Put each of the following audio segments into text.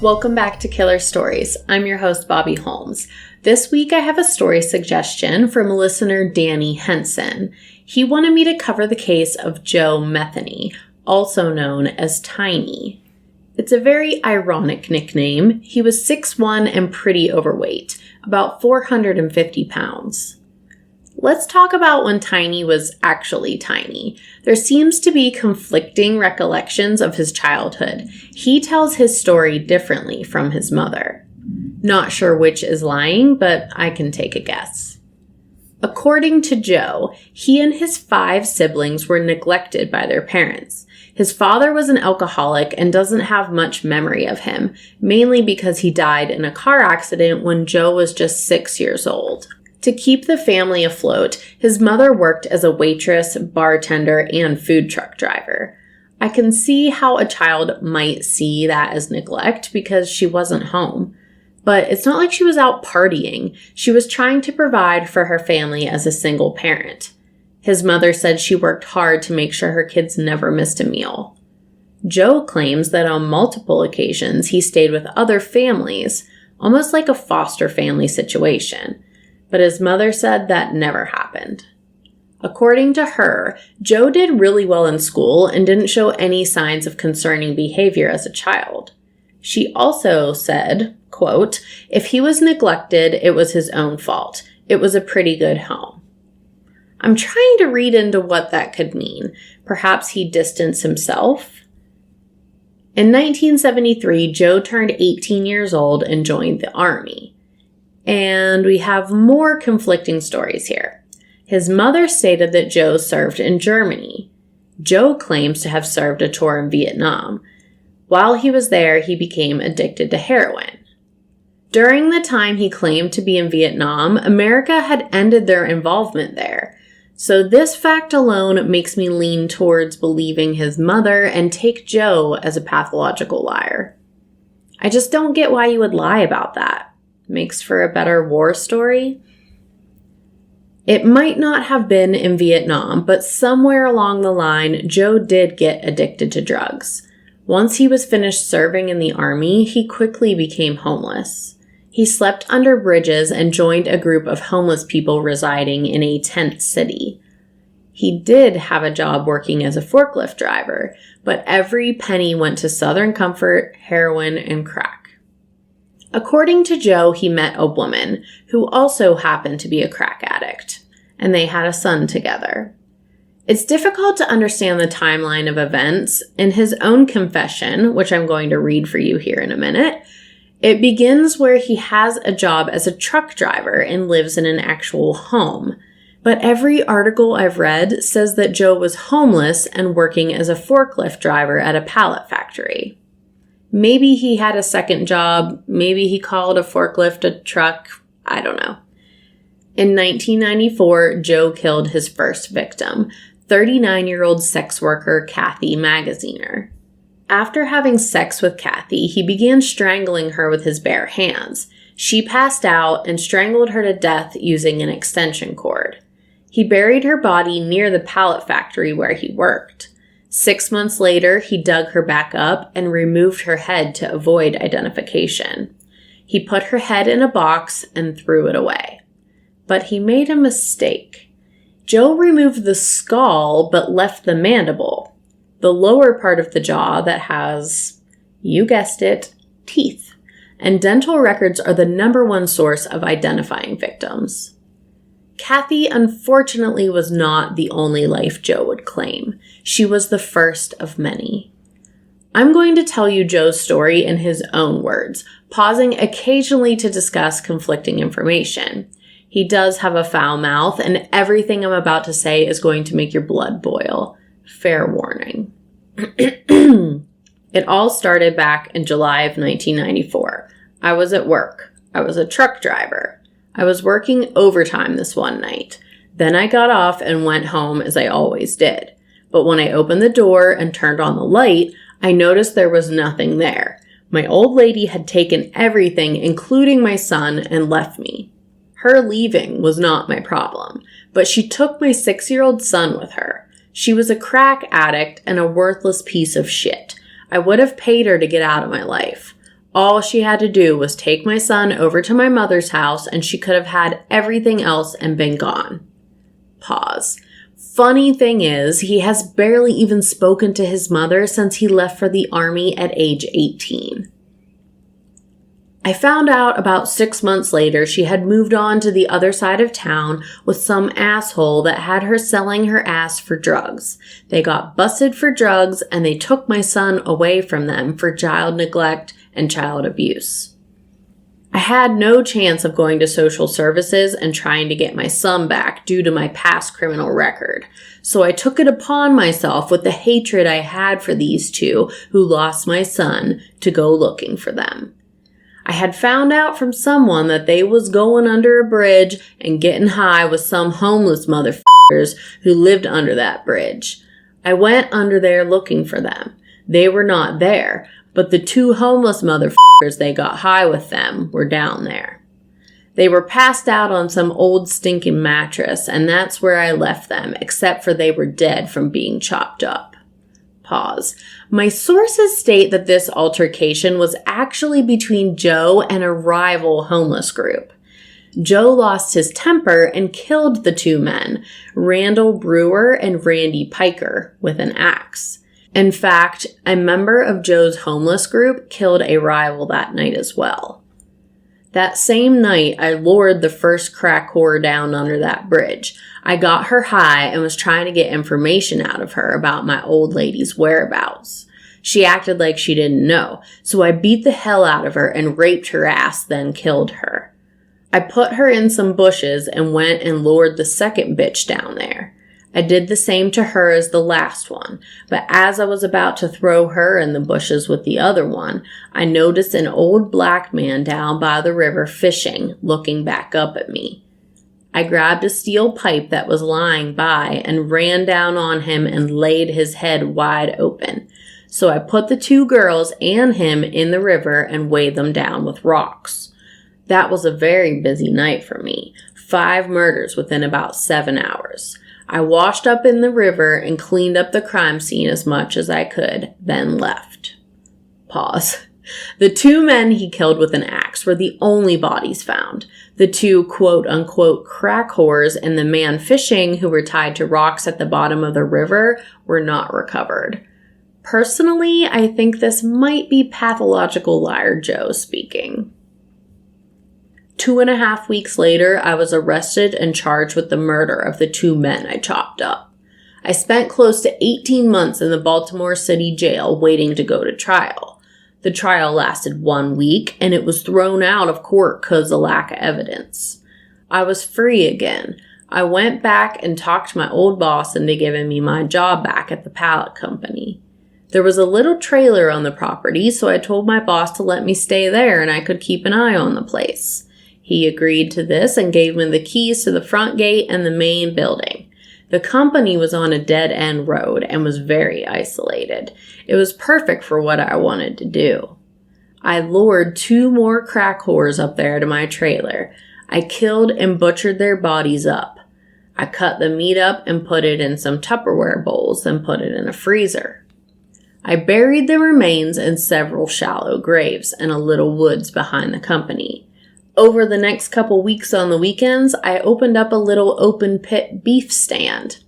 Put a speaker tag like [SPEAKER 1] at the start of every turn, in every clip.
[SPEAKER 1] Welcome back to Killer Stories. I'm your host, Bobby Holmes. This week I have a story suggestion from listener Danny Henson. He wanted me to cover the case of Joe Metheny, also known as Tiny. It's a very ironic nickname. He was 6'1" and pretty overweight, about 450 pounds. Let's talk about when Tiny was actually tiny. There seems to be conflicting recollections of his childhood. He tells his story differently from his mother. Not sure which is lying, but I can take a guess. According to Joe, he and his 5 siblings were neglected by their parents. His father was an alcoholic and doesn't have much memory of him, mainly because he died in a car accident when Joe was just 6 years old. To keep the family afloat, his mother worked as a waitress, bartender, and food truck driver. I can see how a child might see that as neglect because she wasn't home. But it's not like she was out partying. She was trying to provide for her family as a single parent. His mother said she worked hard to make sure her kids never missed a meal. Joe claims that on multiple occasions he stayed with other families, almost like a foster family situation. But his mother said that never happened. According to her, Joe did really well in school and didn't show any signs of concerning behavior as a child. She also said, quote, "If he was neglected, it was his own fault. It was a pretty good home." I'm trying to read into what that could mean. Perhaps he distanced himself? In 1973, Joe turned 18 years old and joined the Army. And we have more conflicting stories here. His mother stated that Joe served in Germany. Joe claims to have served a tour in Vietnam. While he was there, he became addicted to heroin. During the time he claimed to be in Vietnam, America had ended their involvement there. So this fact alone makes me lean towards believing his mother and take Joe as a pathological liar. I just don't get why you would lie about that. Makes for a better war story. It might not have been in Vietnam, but somewhere along the line, Joe did get addicted to drugs. Once he was finished serving in the Army, he quickly became homeless. He slept under bridges and joined a group of homeless people residing in a tent city. He did have a job working as a forklift driver, but every penny went to Southern Comfort, heroin, and crack. According to Joe, he met a woman who also happened to be a crack addict, and they had a son together. It's difficult to understand the timeline of events. In his own confession, which I'm going to read for you here in a minute, it begins where he has a job as a truck driver and lives in an actual home. But every article I've read says that Joe was homeless and working as a forklift driver at a pallet factory. Maybe he had a second job. Maybe he called a forklift a truck. I don't know. In 1994, Joe killed his first victim, 39-year-old sex worker Kathy Magaziner. After having sex with Kathy, he began strangling her with his bare hands. She passed out and strangled her to death using an extension cord. He buried her body near the pallet factory where he worked. 6 months later, he dug her back up and removed her head to avoid identification. He put her head in a box and threw it away. But he made a mistake. Joe removed the skull but left the mandible, the lower part of the jaw that has, you guessed it, teeth. And dental records are the #1 source of identifying victims. Kathy, unfortunately, was not the only life Joe would claim. She was the first of many. I'm going to tell you Joe's story in his own words, pausing occasionally to discuss conflicting information. He does have a foul mouth, and everything I'm about to say is going to make your blood boil. Fair warning. It all started back in July of 1994. I was at work. I was a truck driver. I was working overtime this one night. Then I got off and went home as I always did. But when I opened the door and turned on the light, I noticed there was nothing there. My old lady had taken everything, including my son, and left me. Her leaving was not my problem, but she took my 6-year-old son with her. She was a crack addict and a worthless piece of shit. I would have paid her to get out of my life. All she had to do was take my son over to my mother's house and she could have had everything else and been gone. Pause. Funny thing is, he has barely even spoken to his mother since he left for the army at age 18. I found out about 6 months later she had moved on to the other side of town with some asshole that had her selling her ass for drugs. They got busted for drugs and they took my son away from them for child neglect and child abuse. I had no chance of going to social services and trying to get my son back due to my past criminal record. So I took it upon myself with the hatred I had for these two who lost my son to go looking for them. I had found out from someone that they was going under a bridge and getting high with some homeless motherfuckers who lived under that bridge. I went under there looking for them. They were not there, but the two homeless motherfuckers they got high with them were down there. They were passed out on some old stinking mattress, and that's where I left them, except for they were dead from being chopped up. Pause. My sources state that this altercation was actually between Joe and a rival homeless group. Joe lost his temper and killed the two men, Randall Brewer and Randy Piker, with an axe. In fact, a member of Joe's homeless group killed a rival that night as well. That same night, I lured the first crack whore down under that bridge. I got her high and was trying to get information out of her about my old lady's whereabouts. She acted like she didn't know, so I beat the hell out of her and raped her ass, then killed her. I put her in some bushes and went and lured the second bitch down there. I did the same to her as the last one, but as I was about to throw her in the bushes with the other one, I noticed an old black man down by the river fishing, looking back up at me. I grabbed a steel pipe that was lying by and ran down on him and laid his head wide open. So I put the two girls and him in the river and weighed them down with rocks. That was a very busy night for me. 5 murders within about 7 hours. I washed up in the river and cleaned up the crime scene as much as I could, then left. Pause. The 2 men he killed with an axe were the only bodies found. The 2 quote-unquote crack whores and the man fishing who were tied to rocks at the bottom of the river were not recovered. Personally, I think this might be pathological liar Joe speaking. 2.5 weeks later, I was arrested and charged with the murder of the 2 men I chopped up. I spent close to 18 months in the Baltimore City jail waiting to go to trial. The trial lasted 1 week, and it was thrown out of court because of lack of evidence. I was free again. I went back and talked my old boss into giving me my job back at the pallet company. There was a little trailer on the property, so I told my boss to let me stay there and I could keep an eye on the place. He agreed to this and gave me the keys to the front gate and the main building. The company was on a dead-end road and was very isolated. It was perfect for what I wanted to do. I lured 2 more crack whores up there to my trailer. I killed and butchered their bodies up. I cut the meat up and put it in some Tupperware bowls and put it in a freezer. I buried the remains in several shallow graves in a little woods behind the company. Over the next couple weeks on the weekends, I opened up a little open pit beef stand.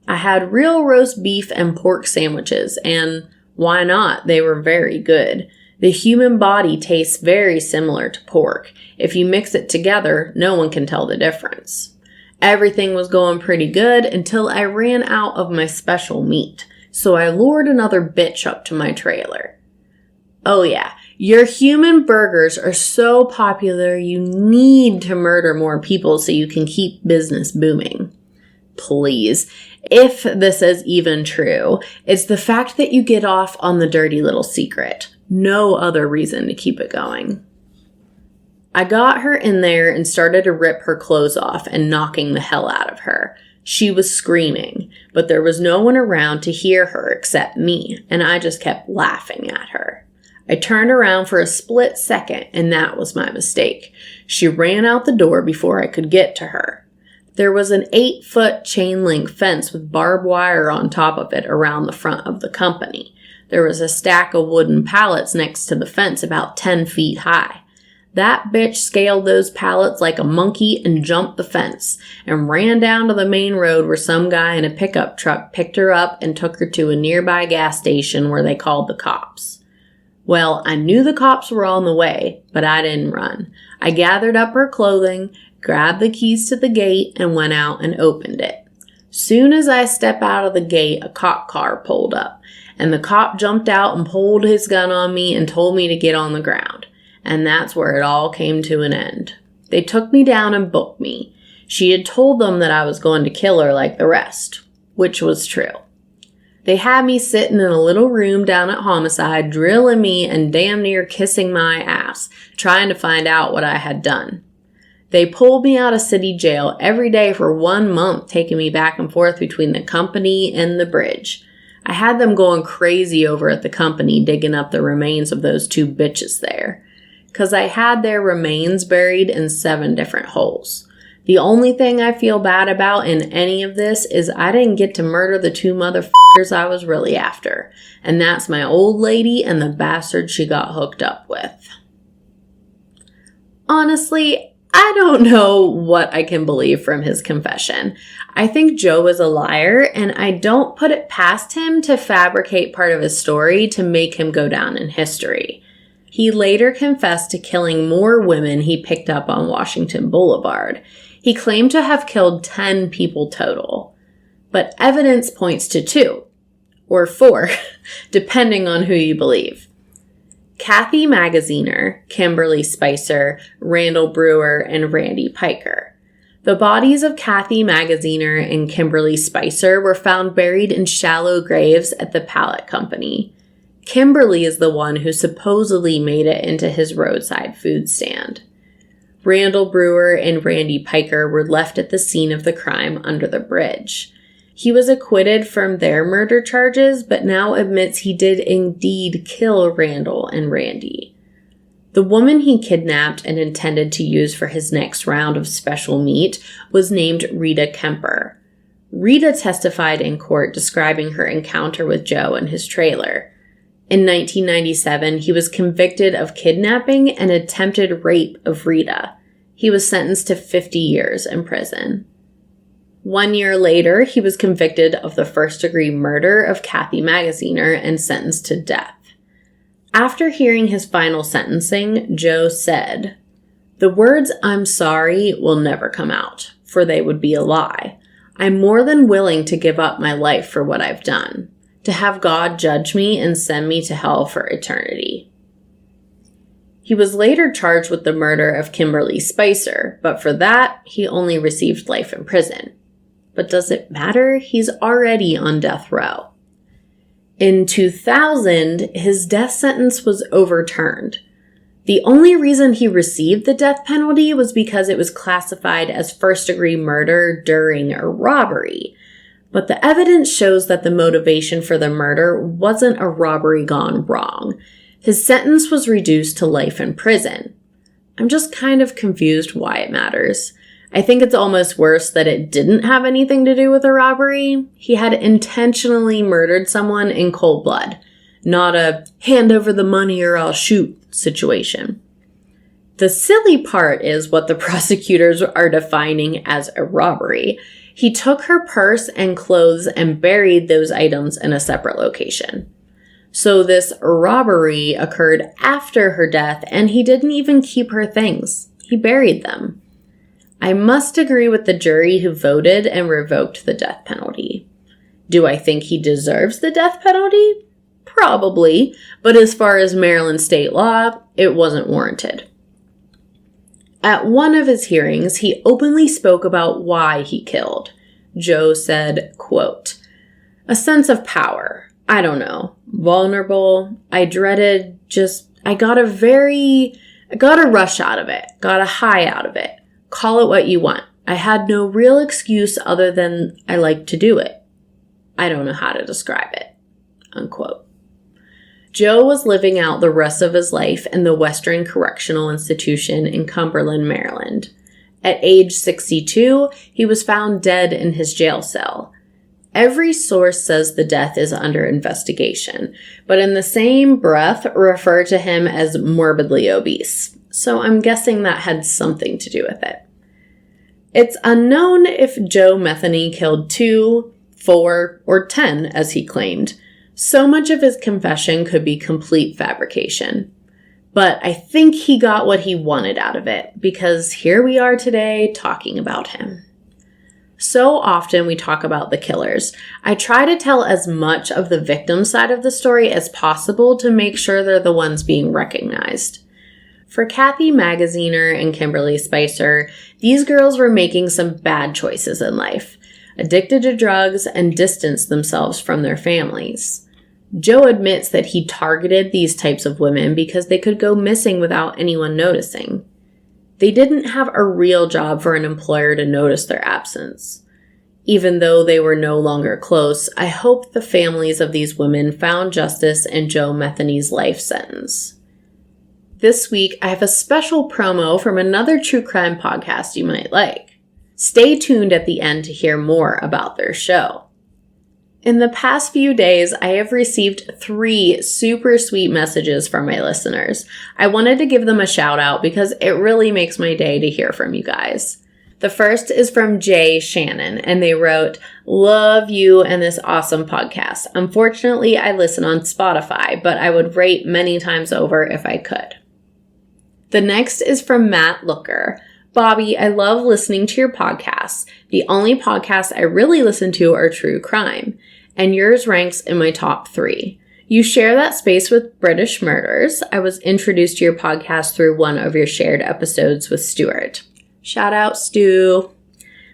[SPEAKER 1] I had real roast beef and pork sandwiches, and why not? They were very good. The human body tastes very similar to pork. If you mix it together, no one can tell the difference. Everything was going pretty good until I ran out of my special meat, so I lured another bitch up to my trailer. Oh yeah. Your human burgers are so popular you need to murder more people so you can keep business booming. Please. If this is even true, it's the fact that you get off on the dirty little secret. No other reason to keep it going. I got her in there and started to rip her clothes off and knocking the hell out of her. She was screaming, but there was no one around to hear her except me, and I just kept laughing at her. I turned around for a split second, and that was my mistake. She ran out the door before I could get to her. There was an 8-foot chain link fence with barbed wire on top of it around the front of the company. There was a stack of wooden pallets next to the fence about 10 feet high. That bitch scaled those pallets like a monkey and jumped the fence and ran down to the main road where some guy in a pickup truck picked her up and took her to a nearby gas station where they called the cops. Well, I knew the cops were on the way, but I didn't run. I gathered up her clothing, grabbed the keys to the gate, and went out and opened it. Soon as I stepped out of the gate, a cop car pulled up, and the cop jumped out and pulled his gun on me and told me to get on the ground. And that's where it all came to an end. They took me down and booked me. She had told them that I was going to kill her like the rest, which was true. They had me sitting in a little room down at Homicide, drilling me and damn near kissing my ass, trying to find out what I had done. They pulled me out of city jail every day for 1 month, taking me back and forth between the company and the bridge. I had them going crazy over at the company, digging up the remains of those 2 bitches there. 'Cause I had their remains buried in 7 different holes. The only thing I feel bad about in any of this is I didn't get to murder the 2 motherfuckers I was really after. And that's my old lady and the bastard she got hooked up with. Honestly, I don't know what I can believe from his confession. I think Joe is a liar, and I don't put it past him to fabricate part of his story to make him go down in history. He later confessed to killing more women he picked up on Washington Boulevard. He claimed to have killed 10 people total. But evidence points to 2, or 4, depending on who you believe. Kathy Magaziner, Kimberly Spicer, Randall Brewer, and Randy Piker. The bodies of Kathy Magaziner and Kimberly Spicer were found buried in shallow graves at the pallet company. Kimberly is the one who supposedly made it into his roadside food stand. Randall Brewer and Randy Piker were left at the scene of the crime under the bridge. He was acquitted from their murder charges, but now admits he did indeed kill Randall and Randy. The woman he kidnapped and intended to use for his next round of special meat was named Rita Kemper. Rita testified in court describing her encounter with Joe in his trailer. In 1997, he was convicted of kidnapping and attempted rape of Rita. He was sentenced to 50 years in prison. 1 year later, he was convicted of the first-degree murder of Kathy Magaziner and sentenced to death. After hearing his final sentencing, Joe said, "The words 'I'm sorry' will never come out, for they would be a lie. I'm more than willing to give up my life for what I've done. To have God judge me and send me to hell for eternity." He was later charged with the murder of Kimberly Spicer, but for that, he only received life in prison. But does it matter? He's already on death row. In 2000, his death sentence was overturned. The only reason he received the death penalty was because it was classified as first-degree murder during a robbery. But the evidence shows that the motivation for the murder wasn't a robbery gone wrong. His sentence was reduced to life in prison. I'm just kind of confused why it matters. I think it's almost worse that it didn't have anything to do with a robbery. He had intentionally murdered someone in cold blood, not a hand over the money or I'll shoot situation. The silly part is what the prosecutors are defining as a robbery. He took her purse and clothes and buried those items in a separate location. So this robbery occurred after her death, and he didn't even keep her things. He buried them. I must agree with the jury who voted and revoked the death penalty. Do I think he deserves the death penalty? Probably, but as far as Maryland state law, it wasn't warranted. At one of his hearings, he openly spoke about why he killed. Joe said, quote, "A sense of power. I don't know. Vulnerable. I dreaded I got a rush out of it. Got a high out of it. Call it what you want. I had no real excuse other than I like to do it. I don't know how to describe it." Unquote. Joe was living out the rest of his life in the Western Correctional Institution in Cumberland, Maryland. At age 62, he was found dead in his jail cell. Every source says the death is under investigation, but in the same breath refer to him as morbidly obese. So I'm guessing that had something to do with it. It's unknown if Joe Metheny killed 2, 4, or 10, as he claimed. So much of his confession could be complete fabrication. But I think he got what he wanted out of it, because here we are today talking about him. So often we talk about the killers. I try to tell as much of the victim side of the story as possible to make sure they're the ones being recognized. For Kathy Magaziner and Kimberly Spicer, these girls were making some bad choices in life, addicted to drugs and distanced themselves from their families. Joe admits that he targeted these types of women because they could go missing without anyone noticing. They didn't have a real job for an employer to notice their absence. Even though they were no longer close, I hope the families of these women found justice in Joe Metheny's life sentence. This week, I have a special promo from another true crime podcast you might like. Stay tuned at the end to hear more about their show. In the past few days, I have received 3 super sweet messages from my listeners. I wanted to give them a shout out because it really makes my day to hear from you guys. The first is from Jay Shannon, and they wrote, "Love you and this awesome podcast. Unfortunately, I listen on Spotify, but I would rate many times over if I could." The next is from Matt Looker. "Bobby, I love listening to your podcasts. The only podcasts I really listen to are true crime, and yours ranks in my top 3. You share that space with British murders. I was introduced to your podcast through one of your shared episodes with Stuart. Shout out, Stu.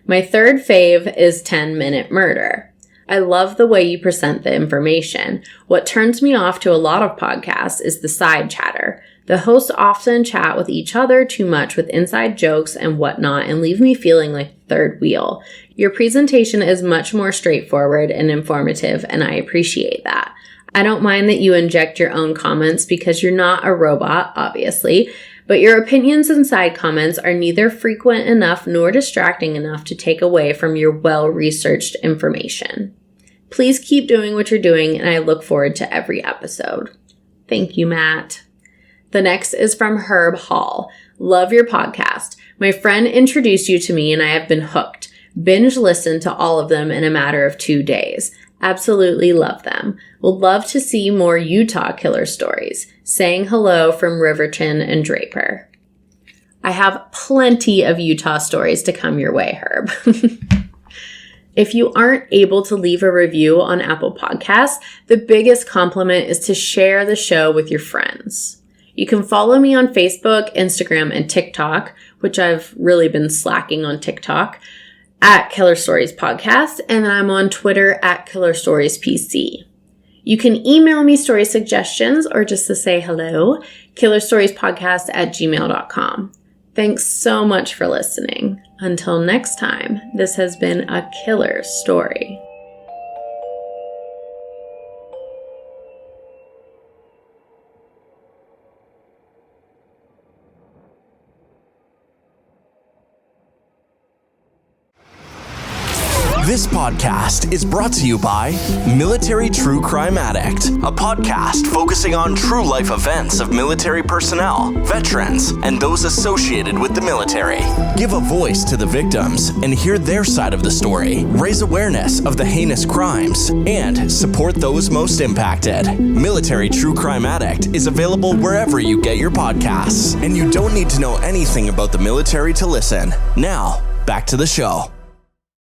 [SPEAKER 1] My third fave is 10-Minute Murder. I love the way you present the information. What turns me off to a lot of podcasts is the side chatter. The hosts often chat with each other too much with inside jokes and whatnot and leave me feeling like third wheel. Your presentation is much more straightforward and informative, and I appreciate that. I don't mind that you inject your own comments because you're not a robot, obviously, but your opinions and side comments are neither frequent enough nor distracting enough to take away from your well-researched information. Please keep doing what you're doing, and I look forward to every episode." Thank you, Matt. The next is from Herb Hall. "Love your podcast. My friend introduced you to me and I have been hooked. Binge listened to all of them in a matter of 2 days. Absolutely love them. Would love to see more Utah killer stories. Saying hello from Riverton and Draper." I have plenty of Utah stories to come your way, Herb. If you aren't able to leave a review on Apple Podcasts, the biggest compliment is to share the show with your friends. You can follow me on Facebook, Instagram, and TikTok, which I've really been slacking on TikTok, at Killer Stories Podcast, and I'm on Twitter at Killer Stories PC. You can email me story suggestions or just to say hello, KillerStoriesPodcast@gmail.com. Thanks so much for listening. Until next time, this has been a killer story.
[SPEAKER 2] This podcast is brought to you by Military True Crime Addict, a podcast focusing on true life events of military personnel, veterans, and those associated with the military. Give a voice to the victims and hear their side of the story, raise awareness of the heinous crimes, and support those most impacted. Military True Crime Addict is available wherever you get your podcasts, and you don't need to know anything about the military to listen. Now, back to the show.